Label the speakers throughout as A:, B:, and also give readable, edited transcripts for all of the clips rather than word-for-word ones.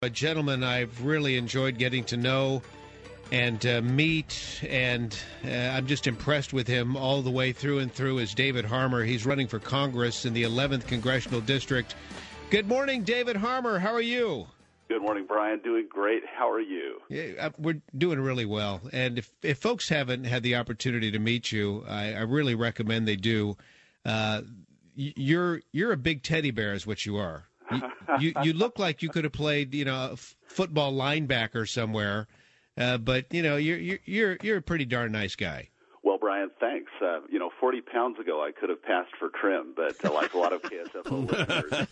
A: A gentleman I've really enjoyed getting to know and meet, and I'm just impressed with him all the way through and through, is David Harmer. He's running for Congress in the 11th Congressional District. Good morning, David Harmer. How are you?
B: Good morning, Brian. Doing great. How are you?
A: Yeah, we're doing really well. And if folks haven't had the opportunity to meet you, I really recommend they do. You're a big teddy bear is what you are. You look like you could have played, a football linebacker somewhere, but you're a pretty darn nice guy.
B: Well, Brian, thanks. 40 pounds ago I could have passed for trim, but like a lot of KSFO listeners,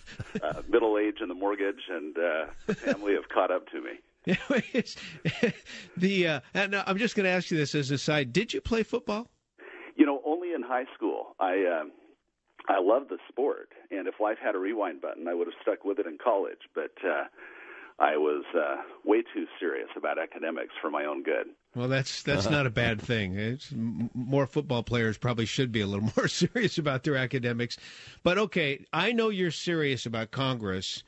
B: middle age and the mortgage and the family have caught up to me.
A: And I'm just going to ask you this as a side: did you play football?
B: Only in high school. I love the sport, and if life had a rewind button, I would have stuck with it in college. But I was way too serious about academics for my own good.
A: Well, that's not a bad thing. More football players probably should be a little more serious about their academics. But, okay, I know you're serious about Congress,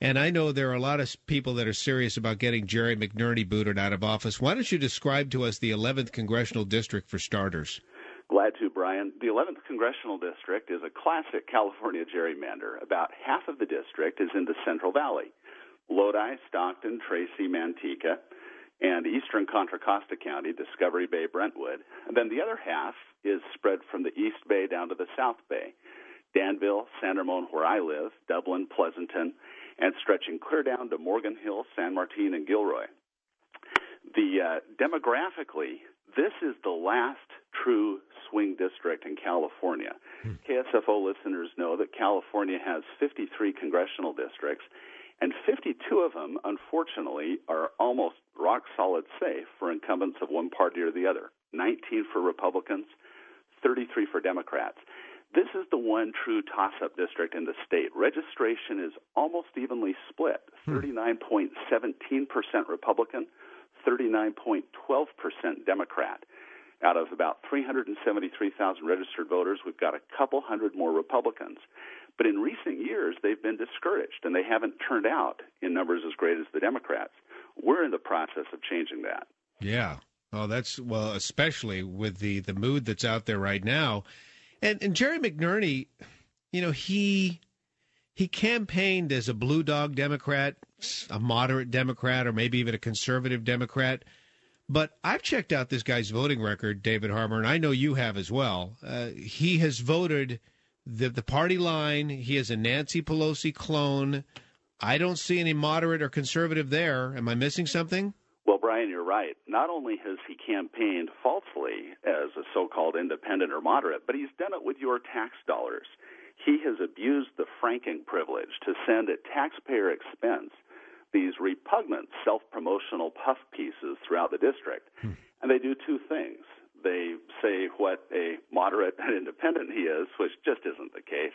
A: and I know there are a lot of people that are serious about getting Jerry McNerney booted out of office. Why don't you describe to us the 11th Congressional District for starters?
B: Glad to, Brian. The 11th Congressional District is a classic California gerrymander. About half of the district is in the Central Valley. Lodi, Stockton, Tracy, Manteca, and eastern Contra Costa County, Discovery Bay, Brentwood. And then the other half is spread from the East Bay down to the South Bay. Danville, San Ramon, where I live, Dublin, Pleasanton, and stretching clear down to Morgan Hill, San Martin, and Gilroy. Demographically, this is the last true swing district in California. KSFO listeners know that California has 53 congressional districts, and 52 of them, unfortunately, are almost rock-solid safe for incumbents of one party or the other. 19 for Republicans, 33 for Democrats. This is the one true toss-up district in the state. Registration is almost evenly split, 39.17% Republican, 39.12% Democrat. Out of about 373,000 registered voters, we've got a couple hundred more Republicans. But in recent years, they've been discouraged, and they haven't turned out in numbers as great as the Democrats. We're in the process of changing that.
A: Yeah. Well, especially with the mood that's out there right now. And Jerry McNerney, he campaigned as a blue dog Democrat, a moderate Democrat, or maybe even a conservative Democrat. But I've checked out this guy's voting record, David Harmer, and I know you have as well. He has voted the party line. He is a Nancy Pelosi clone. I don't see any moderate or conservative there. Am I missing something?
B: Well, Brian, you're right. Not only has he campaigned falsely as a so-called independent or moderate, but he's done it with your tax dollars. He has abused the franking privilege to send at taxpayer expense these repugnant self-promotional puff pieces throughout the district. And they do two things. They say what a moderate and independent he is, which just isn't the case,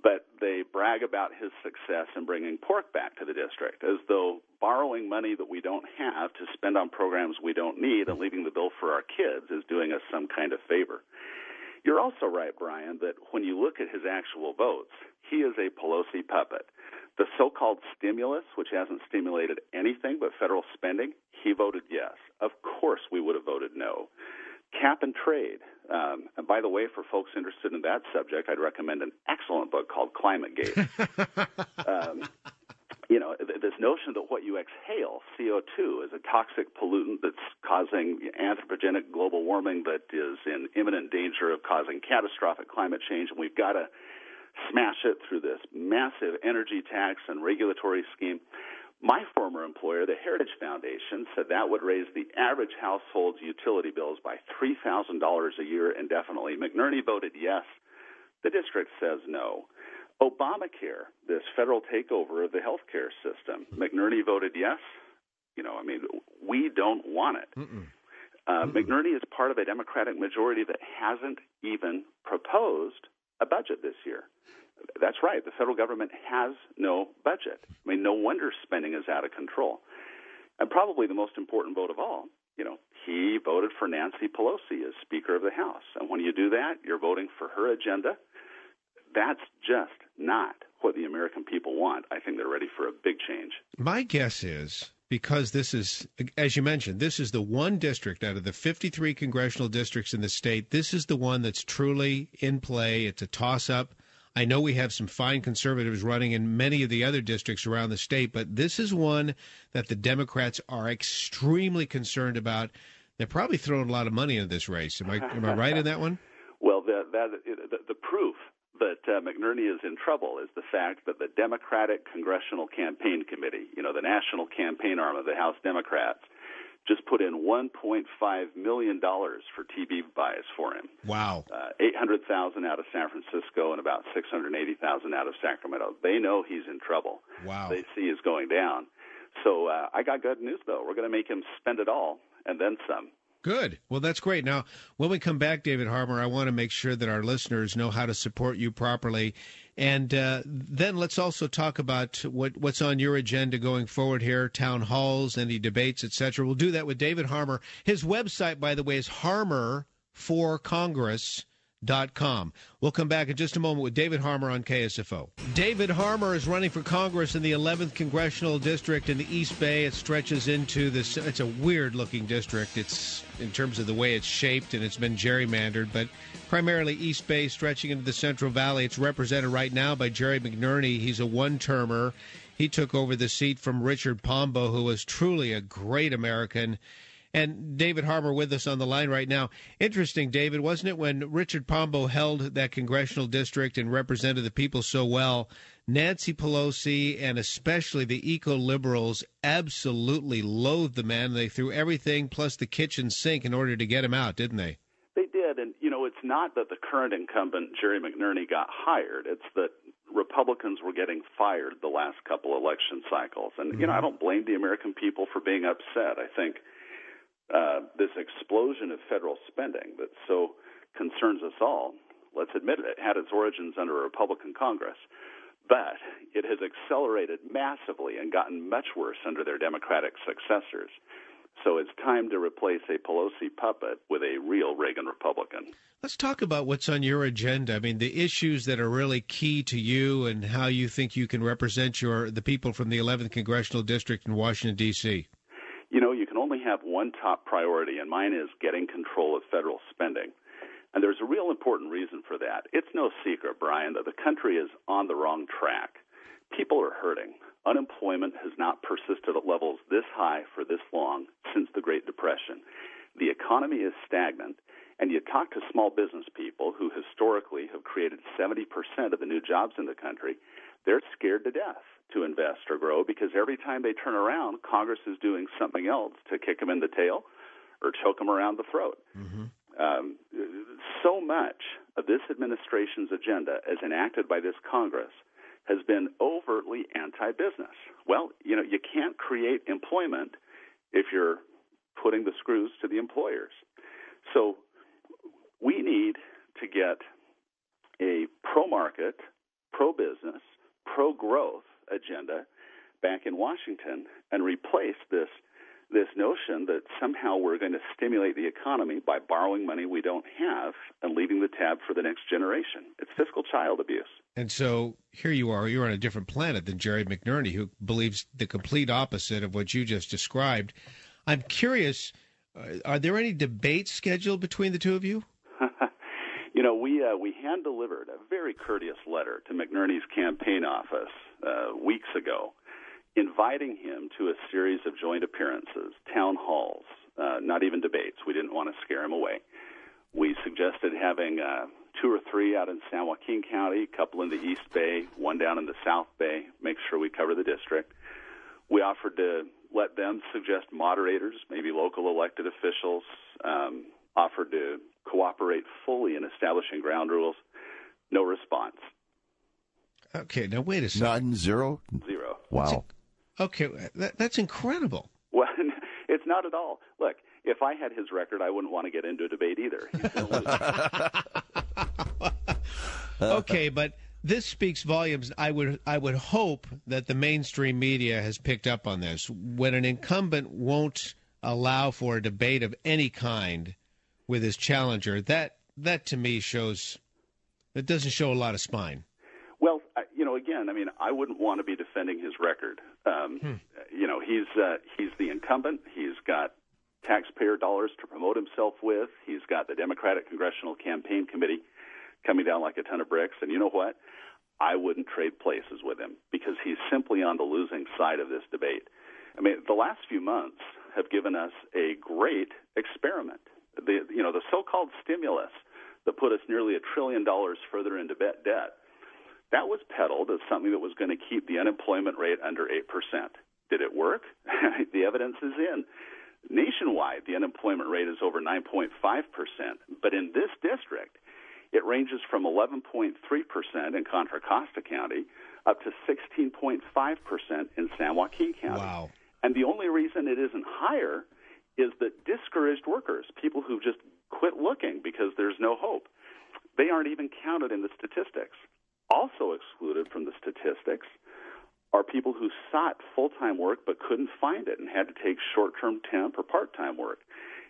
B: but they brag about his success in bringing pork back to the district, as though borrowing money that we don't have to spend on programs we don't need and leaving the bill for our kids is doing us some kind of favor. You're also right, Brian, that when you look at his actual votes, he is a Pelosi puppet. The so-called stimulus, which hasn't stimulated anything but federal spending, he voted yes. Of course we would have voted no. Cap and trade. And by the way, for folks interested in that subject, I'd recommend an excellent book called Climategate. This notion that what you exhale, CO2, is a toxic pollutant that's causing anthropogenic global warming that is in imminent danger of causing catastrophic climate change, and we've got to smash it through this massive energy tax and regulatory scheme. My former employer, the Heritage Foundation, said that would raise the average household's utility bills by $3,000 a year indefinitely. McNerney voted yes. The district says no. Obamacare, this federal takeover of the health care system, McNerney voted yes. We don't want it. McNerney is part of a Democratic majority that hasn't even proposed a budget this year. That's right. The federal government has no budget. No wonder spending is out of control. And probably the most important vote of all, he voted for Nancy Pelosi as Speaker of the House. And when you do that, you're voting for her agenda. That's just not what the American people want, I think they're ready for a big change.
A: My guess is, because this is, as you mentioned, this is the one district out of the 53 congressional districts in the state, this is the one that's truly in play. It's a toss-up. I know we have some fine conservatives running in many of the other districts around the state, but this is one that the Democrats are extremely concerned about. They're probably throwing a lot of money into this race. Am I right in that one?
B: Well, the proof that McNerney is in trouble is the fact that the Democratic Congressional Campaign Committee, the national campaign arm of the House Democrats, just put in $1.5 million for TV buys for him.
A: Wow.
B: $800,000 out of San Francisco and about $680,000 out of Sacramento. They know he's in trouble.
A: Wow.
B: They see he's going down. So I got good news, though. We're going to make him spend it all and then some.
A: Good. Well, that's great. Now, when we come back, David Harmer, I want to make sure that our listeners know how to support you properly. And then let's also talk about what's on your agenda going forward here, town halls, any debates, et cetera. We'll do that with David Harmer. His website, by the way, is harmerforcongress.com. We'll come back in just a moment with David Harmer on KSFO. David Harmer is running for Congress in the 11th Congressional District in the East Bay. It stretches into this. It's a weird-looking district. It's in terms of the way it's shaped, and it's been gerrymandered, but primarily East Bay stretching into the Central Valley. It's represented right now by Jerry McNerney. He's a one-termer. He took over the seat from Richard Pombo, who was truly a great American. And David Harmer with us on the line right now. Interesting, David, wasn't it, when Richard Pombo held that congressional district and represented the people so well, Nancy Pelosi and especially the eco-liberals absolutely loathed the man. They threw everything plus the kitchen sink in order to get him out, didn't they?
B: They did. And, it's not that the current incumbent, Jerry McNerney, got hired. It's that Republicans were getting fired the last couple election cycles. And, I don't blame the American people for being upset. I think this explosion of federal spending that so concerns us all, let's admit it had its origins under a Republican Congress, but it has accelerated massively and gotten much worse under their Democratic successors. So it's time to replace a Pelosi puppet with a real Reagan Republican.
A: Let's talk about what's on your agenda. I mean, the issues that are really key to you and how you think you can represent the people from the 11th Congressional District in Washington, D.C.
B: You can only have one top priority, and mine is getting control of federal spending. And there's a real important reason for that. It's no secret, Brian, that the country is on the wrong track. People are hurting. Unemployment has not persisted at levels this high for this long since the Great Depression. The economy is stagnant, and you talk to small business people who historically have created 70% of the new jobs in the country, they're scared to death to invest or grow because every time they turn around, Congress is doing something else to kick them in the tail or choke them around the throat. Mm-hmm. So much of this administration's agenda, as enacted by this Congress, has been overtly anti-business. Well, you can't create employment if you're putting the screws to the employers. So we need to get a pro-market, pro-business, pro-growth agenda back in Washington and replace this notion that somehow we're going to stimulate the economy by borrowing money we don't have and leaving the tab for the next generation. It's fiscal child abuse.
A: And so here you are, you're on a different planet than Jerry McNerney, who believes the complete opposite of what you just described. I'm curious, are there any debates scheduled between the two of you?
B: We hand-delivered a very courteous letter to McNerney's campaign office weeks ago, inviting him to a series of joint appearances, town halls, not even debates. We didn't want to scare him away. We suggested having 2 or 3 out in San Joaquin County, a couple in the East Bay, one down in the South Bay, make sure we cover the district. We offered to let them suggest moderators, maybe local elected officials, offered to cooperate fully in establishing ground rules. No response.
A: Okay, now wait a second.
C: None, zero?
B: Zero.
C: Wow.
A: Okay, that's incredible.
B: Well, it's not at all. Look, if I had his record, I wouldn't want to get into a debate either.
A: Okay, but this speaks volumes. I would hope that the mainstream media has picked up on this. When an incumbent won't allow for a debate of any kind with his challenger, that to me shows it doesn't show a lot of spine.
B: Well, again, I mean, I wouldn't want to be defending his record. He's the incumbent. He's got taxpayer dollars to promote himself with. He's got the Democratic Congressional Campaign Committee coming down like a ton of bricks. And you know what? I wouldn't trade places with him because he's simply on the losing side of this debate. I mean, the last few months have given us a great experiment. The so-called stimulus that put us nearly $1 trillion further into debt, that was peddled as something that was going to keep the unemployment rate under 8%. Did it work? The evidence is in. Nationwide, the unemployment rate is over 9.5%, but in this district, it ranges from 11.3% in Contra Costa County up to 16.5% in San Joaquin County.
A: Wow.
B: And the only reason it isn't higher is that discouraged workers, people who've just quit looking because there's no hope, they aren't even counted in the statistics. Also excluded from the statistics are people who sought full-time work but couldn't find it and had to take short-term temp or part-time work.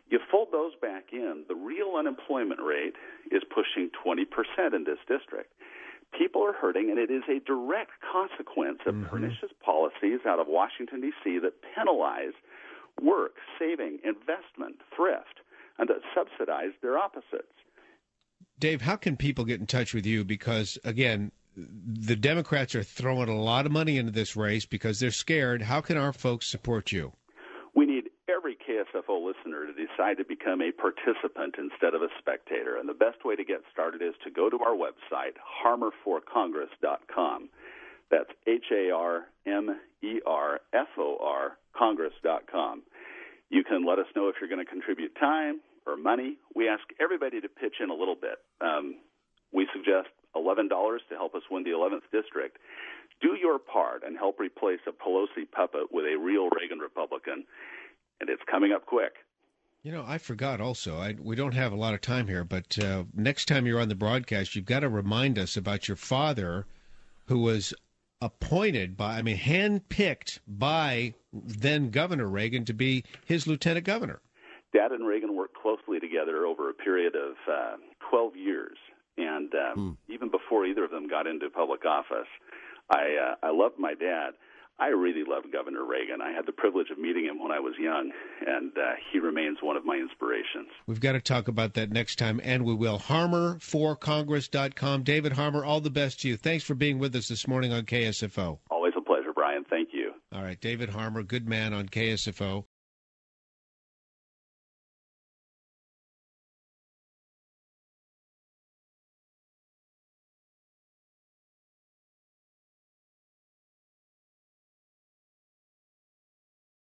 B: You fold those back in, the real unemployment rate is pushing 20% in this district. People are hurting, and it is a direct consequence of pernicious policies out of Washington, D.C. that penalize work, saving, investment, thrift, and that subsidize their opposites.
A: Dave, how can people get in touch with you? Because, again, the Democrats are throwing a lot of money into this race because they're scared. How can our folks support you?
B: We need every KSFO listener to decide to become a participant instead of a spectator. And the best way to get started is to go to our website, harmerforcongress.com. That's HARMERFOR, Congress.com. You can let us know if you're going to contribute time or money. We ask everybody to pitch in a little bit. We suggest $11 to help us win the 11th district. Do your part and help replace a Pelosi puppet with a real Reagan Republican, and it's coming up quick.
A: You know, I forgot also, we don't have a lot of time here, but next time you're on the broadcast, you've got to remind us about your father, who was handpicked by then Governor Reagan to be his lieutenant governor.
B: Dad and Reagan worked closely together over a period of 12 years. And even before either of them got into public office, I loved my dad. I really loved Governor Reagan. I had the privilege of meeting him when I was young, and he remains one of my inspirations. We've
A: got to talk about that next time, and we will. HarmerForCongress.com. David Harmer, all the best to you. Thanks for being with us this morning on KSFO.
B: Always a pleasure, Brian. Thank you.
A: All right, David Harmer, good man on KSFO.